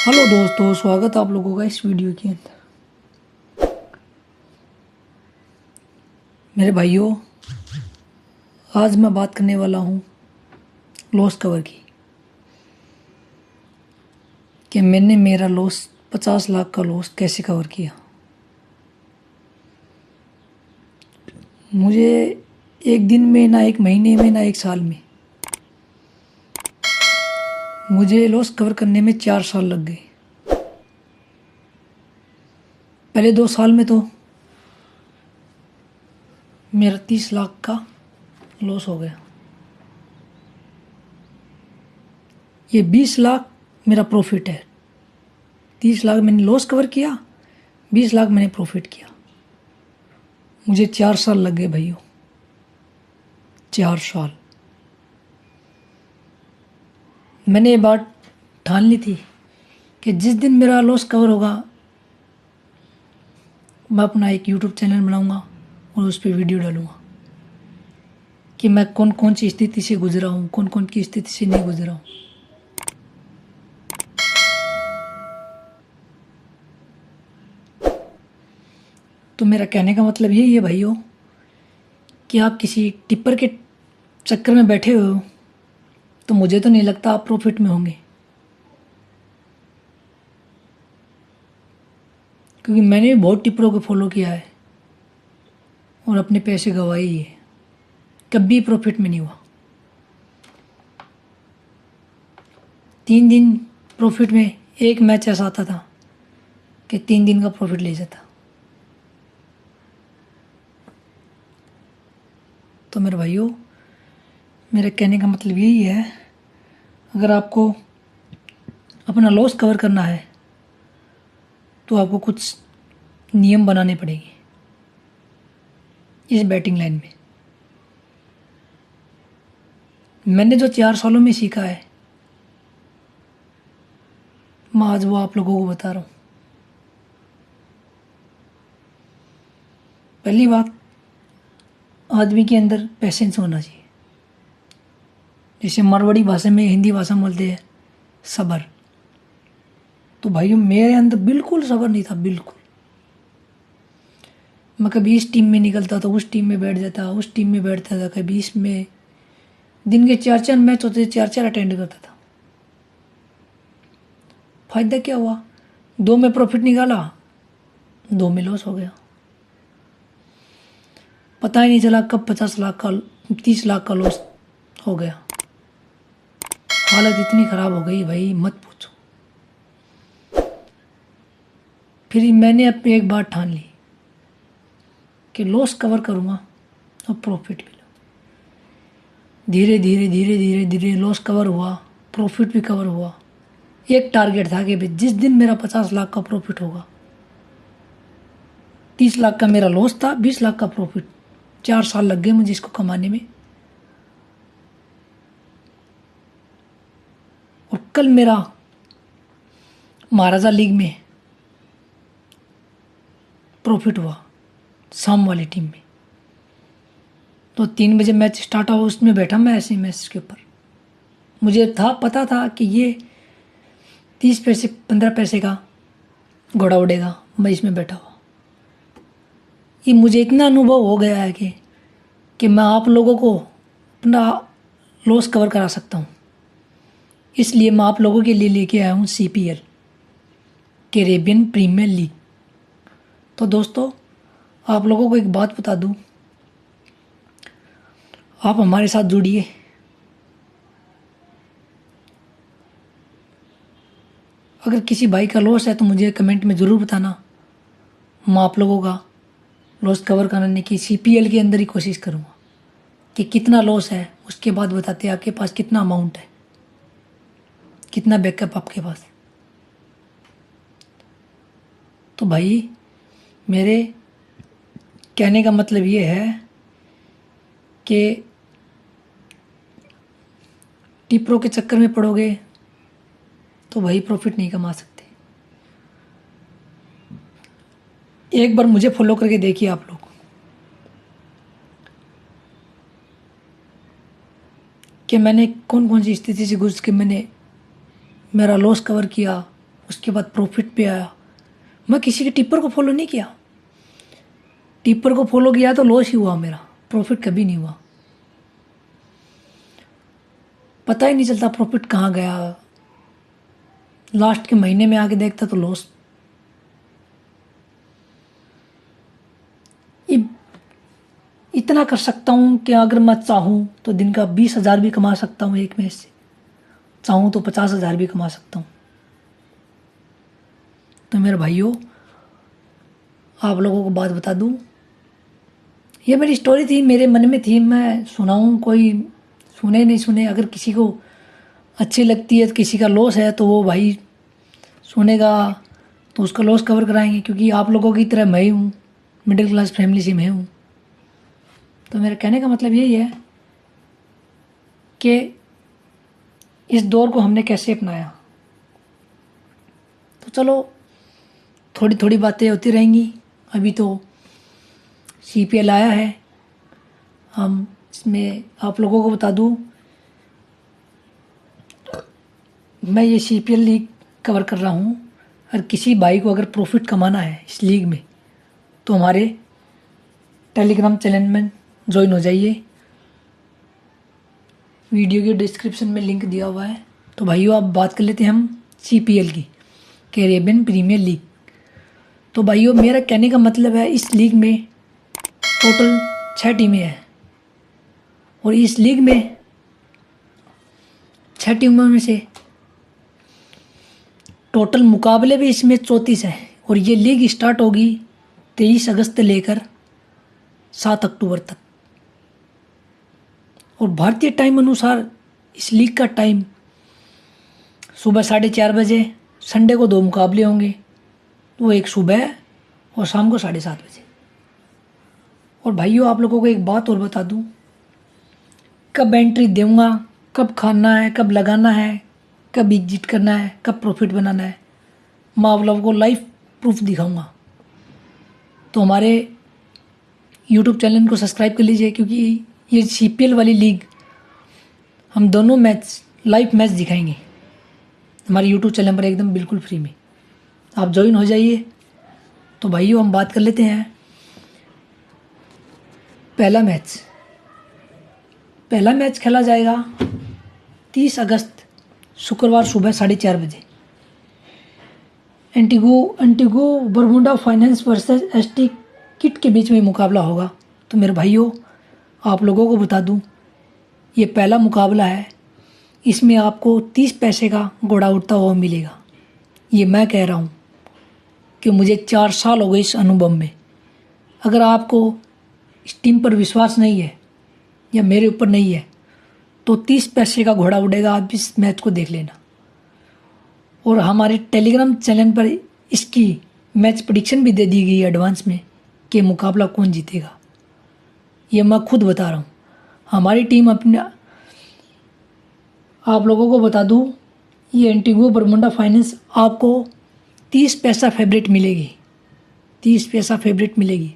Hello दोस्तों, स्वागत है आप लोगों का इस वीडियो के अंदर। मेरे भाइयों, आज मैं बात करने वाला हूँ लॉस कवर की कि मैंने मेरा लॉस 50 लाख का लॉस कैसे कवर किया। मुझे एक दिन में, ना एक महीने में, ना एक साल में, मुझे लॉस कवर करने में 4 साल लग गए। पहले 2 साल में तो मेरा 30 लाख का लॉस हो गया। ये 20 लाख मेरा प्रॉफिट है। 30 लाख मैंने लॉस कवर किया, 20 लाख मैंने प्रॉफिट किया। मुझे 4 साल लग गए भाइयों, 4 साल। मैंने ये बात ठान ली थी कि जिस दिन मेरा लॉस कवर होगा, मैं अपना एक यूट्यूब चैनल बनाऊंगा और उस पर वीडियो डालूंगा कि मैं कौन कौन सी स्थिति से गुजरा हूँ, कौन कौन की स्थिति से नहीं गुजरा हूँ। तो मेरा कहने का मतलब यही है भाइयों कि आप किसी टिप्पर के चक्कर में बैठे हुए हो तो मुझे तो नहीं लगता आप प्रॉफिट में होंगे, क्योंकि मैंने भी बहुत टिप्परों को फॉलो किया है और अपने पैसे गंवाए ही है, कभी प्रॉफिट में नहीं हुआ। 3 दिन प्रॉफिट में एक मैच ऐसा आता था कि 3 दिन का प्रॉफिट ले जाता। तो मेरे भाइयों, मेरे कहने का मतलब यही है, अगर आपको अपना लॉस कवर करना है तो आपको कुछ नियम बनाने पड़ेंगे इस बैटिंग लाइन में। मैंने जो 4 सालों में सीखा है, मैं आज वो आप लोगों को बता रहा हूँ। पहली बात, आदमी के अंदर पेशेंस होना चाहिए। जैसे मारवाड़ी भाषा में, हिंदी भाषा में बोलते हैं सब्र। तो भाइयों, मेरे अंदर बिल्कुल सब्र नहीं था, बिल्कुल। मैं कभी इस टीम में निकलता था, उस टीम में बैठ जाता, उस टीम में बैठता था, कभी इसमें। दिन के 4-4 मैच होते थे, 4-4 अटेंड करता था। फायदा क्या हुआ? 2 में प्रॉफिट निकाला, 2 में लॉस हो गया। पता ही नहीं चला कब 50 लाख का, 30 लाख का लॉस हो गया। हालत इतनी ख़राब हो गई भाई, मत पूछो। फिर मैंने अपनी एक बात ठान ली कि लॉस कवर करूँगा और प्रॉफिट भी लूँ। धीरे धीरे धीरे धीरे धीरे लॉस कवर हुआ, प्रॉफिट भी कवर हुआ। एक टारगेट था कि भाई जिस दिन मेरा 50 लाख का प्रॉफिट होगा, 30 लाख का मेरा लॉस था, 20 लाख का प्रॉफिट। 4 साल लग गए मुझे इसको कमाने में। और कल मेरा महाराजा लीग में प्रॉफिट हुआ, शाम वाली टीम में। तो 3 बजे मैच स्टार्ट हुआ, उसमें बैठा मैं ऐसे मैच के ऊपर। मुझे पता था कि ये 30 पैसे 15 पैसे का घोड़ा उड़ेगा, मैं इसमें बैठा हुआ। ये मुझे इतना अनुभव हो गया है कि मैं आप लोगों को अपना लॉस कवर करा सकता हूँ। इसलिए मैं आप लोगों के लिए लेके आया हूँ CPL, कैरेबियन प्रीमियर लीग। तो दोस्तों, आप लोगों को एक बात बता दूँ, आप हमारे साथ जुड़िए। अगर किसी भाई का लॉस है तो मुझे कमेंट में ज़रूर बताना। मैं आप लोगों का लॉस कवर कराने की CPL के अंदर ही कोशिश करूँगा कि कितना लॉस है, उसके बाद बताते हैं आपके पास कितना अमाउंट है, कितना बैकअप आपके पास। तो भाई, मेरे कहने का मतलब ये है कि टिप्रो के चक्कर में पड़ोगे तो भाई प्रॉफिट नहीं कमा सकते। एक बार मुझे फॉलो करके देखिए आप लोग कि मैंने कौन कौन सी स्थिति से गुजर के मैंने मेरा लॉस कवर किया, उसके बाद प्रॉफिट पे आया। मैं किसी के टिप्पर को फॉलो नहीं किया, टिप्पर को फॉलो किया तो लॉस ही हुआ मेरा, प्रॉफिट कभी नहीं हुआ। पता ही नहीं चलता प्रॉफिट कहाँ गया, लास्ट के महीने में आके देखता तो लॉस। इतना कर सकता हूँ कि अगर मैं चाहूँ तो दिन का 20,000 भी कमा सकता हूँ एक मैच से, चाहूँ तो 50,000 भी कमा सकता हूँ। तो मेरे भाइयों, आप लोगों को बात बता दूँ, ये मेरी स्टोरी थी, मेरे मन में थी, मैं सुनाऊँ, कोई सुने नहीं सुने, अगर किसी को अच्छी लगती है, तो किसी का लॉस है तो वो भाई सुनेगा तो उसका लॉस कवर कराएंगे, क्योंकि आप लोगों की तरह मैं ही हूँ, मिडिल क्लास फैमिली से मैं हूँ। तो मेरा कहने का मतलब यही है कि इस दौर को हमने कैसे अपनाया। तो चलो थोड़ी थोड़ी बातें होती रहेंगी। अभी तो CPL आया है, हम इसमें आप लोगों को बता दूं, मैं ये CPL लीग कवर कर रहा हूँ। और किसी भाई को अगर प्रॉफिट कमाना है इस लीग में तो हमारे टेलीग्राम चैनल में ज्वाइन हो जाइए, वीडियो के डिस्क्रिप्शन में लिंक दिया हुआ है। तो भाइयों, आप बात कर लेते हैं हम CPL की, कैरेबियन प्रीमियर लीग। तो भाइयों, मेरा कहने का मतलब है, इस लीग में टोटल 6 टीमें हैं, और इस लीग में 6 टीमों में से टोटल मुकाबले भी इसमें 34 हैं। और ये लीग स्टार्ट होगी 23 अगस्त से लेकर 7 अक्टूबर तक। और भारतीय टाइम अनुसार इस लीग का टाइम सुबह 4:30 बजे, संडे को 2 मुकाबले होंगे, वो एक सुबह और शाम को 7:30 बजे। और भाइयों, आप लोगों को एक बात और बता दूं, कब एंट्री दूंगा, कब खाना है, कब लगाना है, कब एग्जिट करना है, कब प्रॉफिट बनाना है, मैं आप लोगों को लाइव प्रूफ दिखाऊंगा। तो हमारे यूट्यूब चैनल को सब्सक्राइब कर लीजिए, क्योंकि ये CPL वाली लीग हम दोनों मैच, लाइव मैच दिखाएंगे हमारे यूट्यूब चैनल पर एकदम बिल्कुल फ्री में। आप ज्वाइन हो जाइए। तो भाइयों, हम बात कर लेते हैं पहला मैच खेला जाएगा 30 अगस्त शुक्रवार सुबह 4:30 बजे। Antigua Bermuda finance versus ST Kitts के बीच में मुकाबला होगा। तो मेरे भाइयों, आप लोगों को बता दूं, ये पहला मुकाबला है, इसमें आपको 30 पैसे का घोड़ा उड़ता हुआ मिलेगा। ये मैं कह रहा हूँ कि मुझे 4 साल हो गए इस अनुभव में। अगर आपको इस टीम पर विश्वास नहीं है या मेरे ऊपर नहीं है तो 30 पैसे का घोड़ा उड़ेगा, आप इस मैच को देख लेना। और हमारे टेलीग्राम चैनल पर इसकी मैच प्रेडिक्शन भी दे दी गई है एडवांस में कि मुकाबला कौन जीतेगा। ये मैं खुद बता रहा हूँ। हमारी टीम अपने, आप लोगों को बता दूँ, ये एंटीगो बरमुडा फाइनेंस आपको 30 पैसा फेवरेट मिलेगी, 30 पैसा फेवरेट मिलेगी।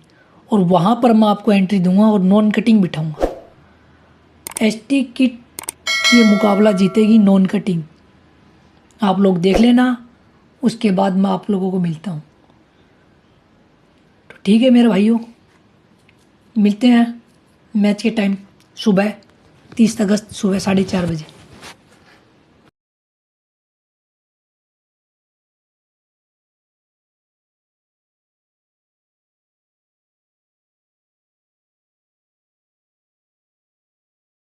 और वहाँ पर मैं आपको एंट्री दूंगा और नॉन कटिंग बिठाऊंगा। ST किट ये मुकाबला जीतेगी नॉन कटिंग, आप लोग देख लेना। उसके बाद मैं आप लोगों को मिलता हूँ। तो ठीक है मेरे भाइयों, मिलते हैं मैच के टाइम सुबह 30 अगस्त सुबह 4:30 बजे।